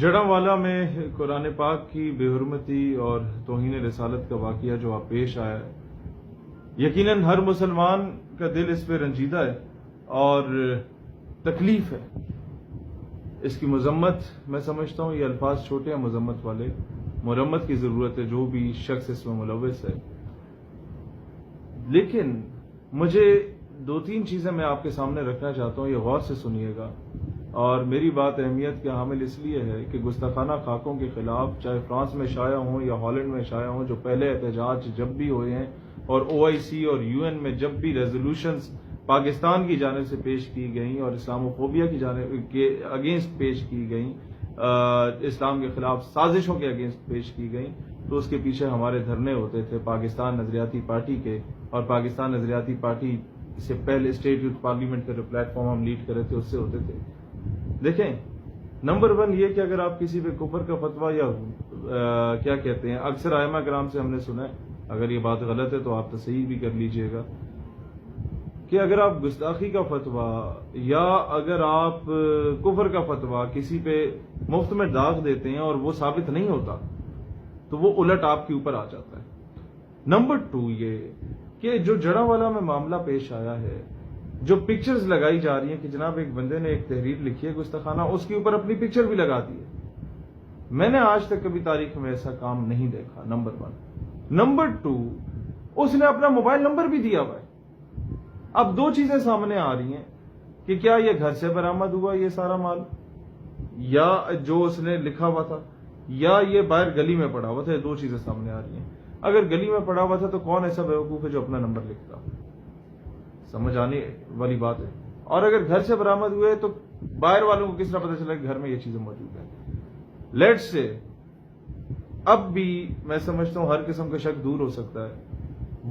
جڑاوالا میں قرآن پاک کی بے حرمتی اور توہین رسالت کا واقعہ جو آپ پیش آیا ہے، یقیناً ہر مسلمان کا دل اس پہ رنجیدہ ہے اور تکلیف ہے۔ اس کی مذمت میں سمجھتا ہوں یہ الفاظ چھوٹے ہیں مذمت والے، مرمت کی ضرورت ہے جو بھی شخص اس میں ملوث ہے۔ لیکن مجھے دو تین چیزیں میں آپ کے سامنے رکھنا چاہتا ہوں، یہ غور سے سنیے گا، اور میری بات اہمیت کے حامل اس لیے ہے کہ گستاخانہ خاکوں کے خلاف چاہے فرانس میں شائع ہوں یا ہالینڈ میں شائع ہوں، جو پہلے احتجاج جب بھی ہوئے ہیں اور OIC اور UN میں جب بھی ریزولوشنز پاکستان کی جانب سے پیش کی گئیں اور اسلاموفوبیا کی جانب کے اگینسٹ پیش کی گئیں، اسلام کے خلاف سازشوں کے اگینسٹ پیش کی گئیں، تو اس کے پیچھے ہمارے دھرنے ہوتے تھے پاکستان نظریاتی پارٹی کے، اور پاکستان نظریاتی پارٹی سے پہلے اسٹیٹ یوتھ پارلیمنٹ کا جو پلیٹ فارم ہم لیڈ کر رہے تھے اس سے ہوتے تھے۔ دیکھیں، نمبر 1 یہ کہ اگر آپ کسی پہ کفر کا فتویٰ یا کیا کہتے ہیں، اکثر ائمہ کرام سے ہم نے سنا ہے، اگر یہ بات غلط ہے تو آپ تصحیح بھی کر لیجئے گا، کہ اگر آپ گستاخی کا فتویٰ یا اگر آپ کفر کا فتویٰ کسی پہ مفت میں داغ دیتے ہیں اور وہ ثابت نہیں ہوتا تو وہ الٹ آپ کے اوپر آ جاتا ہے۔ نمبر 2 یہ کہ جو جڑاوالا میں معاملہ پیش آیا ہے، جو پکچرز لگائی جا رہی ہیں کہ جناب ایک بندے نے ایک تحریر لکھی ہے گستاخانہ، اس کے اوپر اپنی پکچر بھی لگا دی ہے، میں نے آج تک کبھی تاریخ میں ایسا کام نہیں دیکھا، نمبر 1۔ نمبر 2، اس نے اپنا موبائل نمبر بھی دیا ہوا ہے۔ اب دو چیزیں سامنے آ رہی ہیں کہ کیا یہ گھر سے برآمد ہوا یہ سارا مال، یا جو اس نے لکھا ہوا تھا، یا یہ باہر گلی میں پڑا ہوا تھا۔ یہ دو چیزیں سامنے آ رہی ہیں۔ اگر گلی میں پڑا ہوا تھا تو کون ایسا بیوقوف ہے جو اپنا نمبر لکھتا، سمجھ آنے والی بات ہے۔ اور اگر گھر سے برآمد ہوئے تو باہر والوں کو کس طرح پتہ چلا کہ گھر میں یہ چیزیں موجود ہیں؟ لیٹس سے اب بھی میں سمجھتا ہوں ہر قسم کا شک دور ہو سکتا ہے۔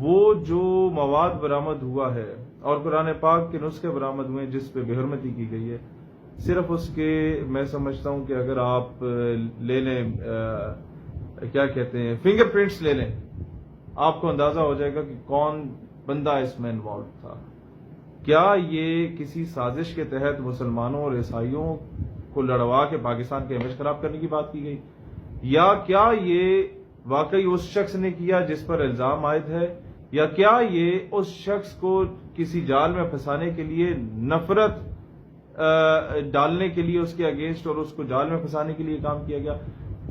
وہ جو مواد برآمد ہوا ہے اور قرآن پاک کے نسخے برآمد ہوئے جس پہ بے حرمتی کی گئی ہے، صرف اس کے میں سمجھتا ہوں کہ اگر آپ لے لیں کیا کہتے ہیں فنگر پرنٹس لے لیں، آپ کو اندازہ ہو جائے گا کہ کون بندہ اس میں انوالو تھا۔ کیا یہ کسی سازش کے تحت مسلمانوں اور عیسائیوں کو لڑوا کے پاکستان کا امیج خراب کرنے کی بات کی گئی، یا کیا یہ واقعی اس شخص نے کیا جس پر الزام عائد ہے، یا کیا یہ اس شخص کو کسی جال میں پھنسانے کے لیے، نفرت ڈالنے کے لیے اس کے اگینسٹ اور اس کو جال میں پھنسانے کے لیے کام کیا گیا؟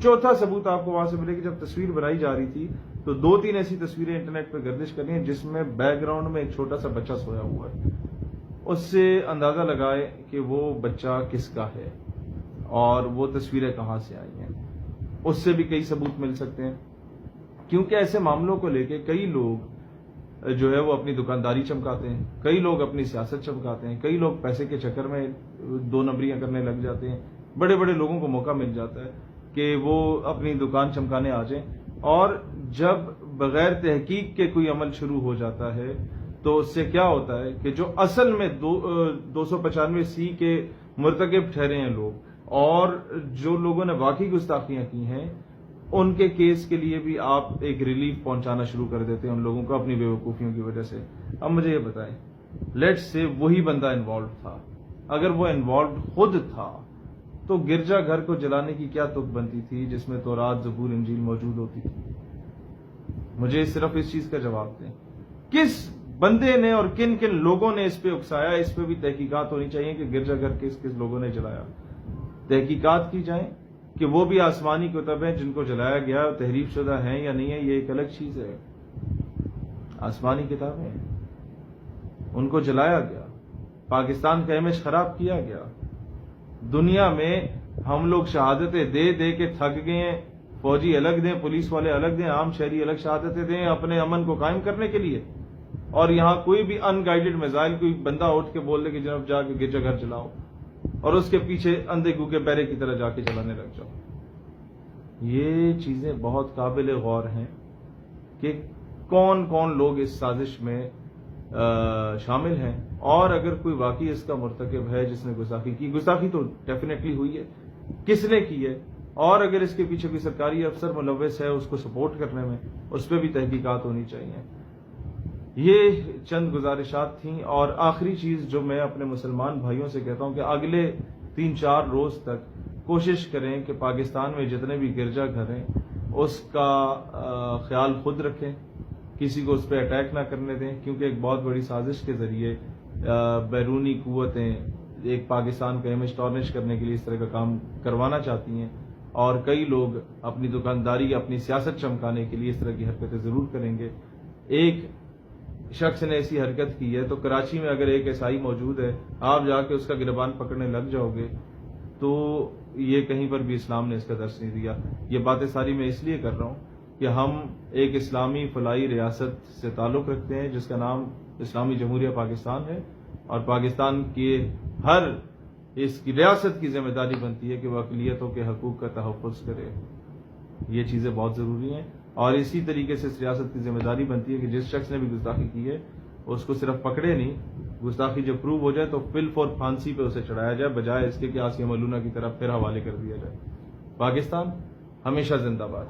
چوتھا ثبوت آپ کو وہاں سے ملے کہ جب تصویر بنائی جا رہی تھی تو 2-3 ایسی تصویریں انٹرنیٹ پہ گردش کر رہی ہیں جس میں بیک گراؤنڈ میں ایک چھوٹا سا بچہ سویا ہوا ہے۔ اس سے اندازہ لگائے کہ وہ بچہ کس کا ہے اور وہ تصویریں کہاں سے آئی ہیں۔ اس سے بھی کئی ثبوت مل سکتے ہیں، کیونکہ ایسے معاملوں کو لے کے کئی لوگ جو ہے وہ اپنی دکانداری چمکاتے ہیں، کئی لوگ اپنی سیاست چمکاتے ہیں، کئی لوگ پیسے کے چکر میں 2 نمبریاں کرنے لگ جاتے ہیں۔ بڑے بڑے لوگوں کو موقع مل جاتا ہے کہ وہ اپنی دکان چمکانے آ جائیں، اور جب بغیر تحقیق کے کوئی عمل شروع ہو جاتا ہے تو اس سے کیا ہوتا ہے کہ جو اصل میں 295C کے مرتکب ٹھہرے ہیں لوگ، اور جو لوگوں نے واقعی گستاخیاں کی ہیں، ان کے کیس کے لیے بھی آپ ایک ریلیف پہنچانا شروع کر دیتے ہیں ان لوگوں کو اپنی بیوقوفیوں کی وجہ سے۔ اب مجھے یہ بتائیں، لیٹس سے وہی بندہ انوالوڈ تھا، اگر وہ انوالوڈ خود تھا تو گرجا گھر کو جلانے کی کیا تک بنتی تھی جس میں تورات، زبور، انجیل موجود ہوتی تھی؟ مجھے صرف اس چیز کا جواب دیں، کس بندے نے اور کن کن لوگوں نے اس پہ اکسایا؟ اس پہ بھی تحقیقات ہونی چاہیے کہ گرجا گھر کس کس لوگوں نے جلایا، تحقیقات کی جائیں کہ وہ بھی آسمانی کتب ہیں جن کو جلایا گیا تحریف شدہ ہیں یا نہیں ہے، یہ ایک الگ چیز ہے۔ آسمانی کتابیں ہیں، ان کو جلایا گیا، پاکستان کا امیج خراب کیا گیا۔ دنیا میں ہم لوگ شہادتیں دے دے کے تھک گئے ہیں، فوجی الگ دیں، پولیس والے الگ دیں، عام شہری الگ شہادتیں دیں اپنے امن کو قائم کرنے کے لیے، اور یہاں کوئی بھی ان گائیڈڈ میزائل کوئی بندہ اٹھ کے بول دے کہ جناب جا کے گرجا گھر جلاؤ، اور اس کے پیچھے اندھے گوگے بیرے کی طرح جا کے چلانے لگ جاؤ۔ یہ چیزیں بہت قابل غور ہیں کہ کون کون لوگ اس سازش میں شامل ہیں، اور اگر کوئی واقعی اس کا مرتکب ہے جس نے گستاخی کی، گستاخی تو ڈیفینیٹلی ہوئی ہے، کس نے کی ہے، اور اگر اس کے پیچھے کوئی سرکاری افسر ملوث ہے اس کو سپورٹ کرنے میں، اس پہ بھی تحقیقات ہونی چاہیے۔ یہ چند گزارشات تھیں، اور آخری چیز جو میں اپنے مسلمان بھائیوں سے کہتا ہوں کہ اگلے 3-4 روز تک کوشش کریں کہ پاکستان میں جتنے بھی گرجا گھر ہیں اس کا خیال خود رکھیں، کسی کو اس پہ اٹیک نہ کرنے دیں، کیونکہ ایک بہت بڑی سازش کے ذریعے بیرونی قوتیں ایک پاکستان کا امیج ٹارنش کرنے کے لیے اس طرح کا کام کروانا چاہتی ہیں، اور کئی لوگ اپنی دکانداری اپنی سیاست چمکانے کے لیے اس طرح کی حرکتیں ضرور کریں گے۔ ایک شخص نے ایسی حرکت کی ہے تو کراچی میں اگر ایک عیسائی موجود ہے، آپ جا کے اس کا گربان پکڑنے لگ جاؤ گے تو یہ کہیں پر بھی اسلام نے اس کا درس نہیں دیا۔ یہ باتیں ساری میں اس لیے کر رہا ہوں کہ ہم ایک اسلامی فلاحی ریاست سے تعلق رکھتے ہیں جس کا نام اسلامی جمہوریہ پاکستان ہے، اور پاکستان کے ہر اس کی ریاست کی ذمہ داری بنتی ہے کہ وہ اقلیتوں کے حقوق کا تحفظ کرے۔ یہ چیزیں بہت ضروری ہیں، اور اسی طریقے سے اس ریاست کی ذمہ داری بنتی ہے کہ جس شخص نے بھی گستاخی کی ہے اس کو صرف پکڑے نہیں، گستاخی جب پروو ہو جائے تو فل فور پھانسی پہ اسے چڑھایا جائے، بجائے اس کے کہ آسیہ ملونہ کی طرف پھر حوالے کر دیا جائے۔ پاکستان ہمیشہ زندہ باد۔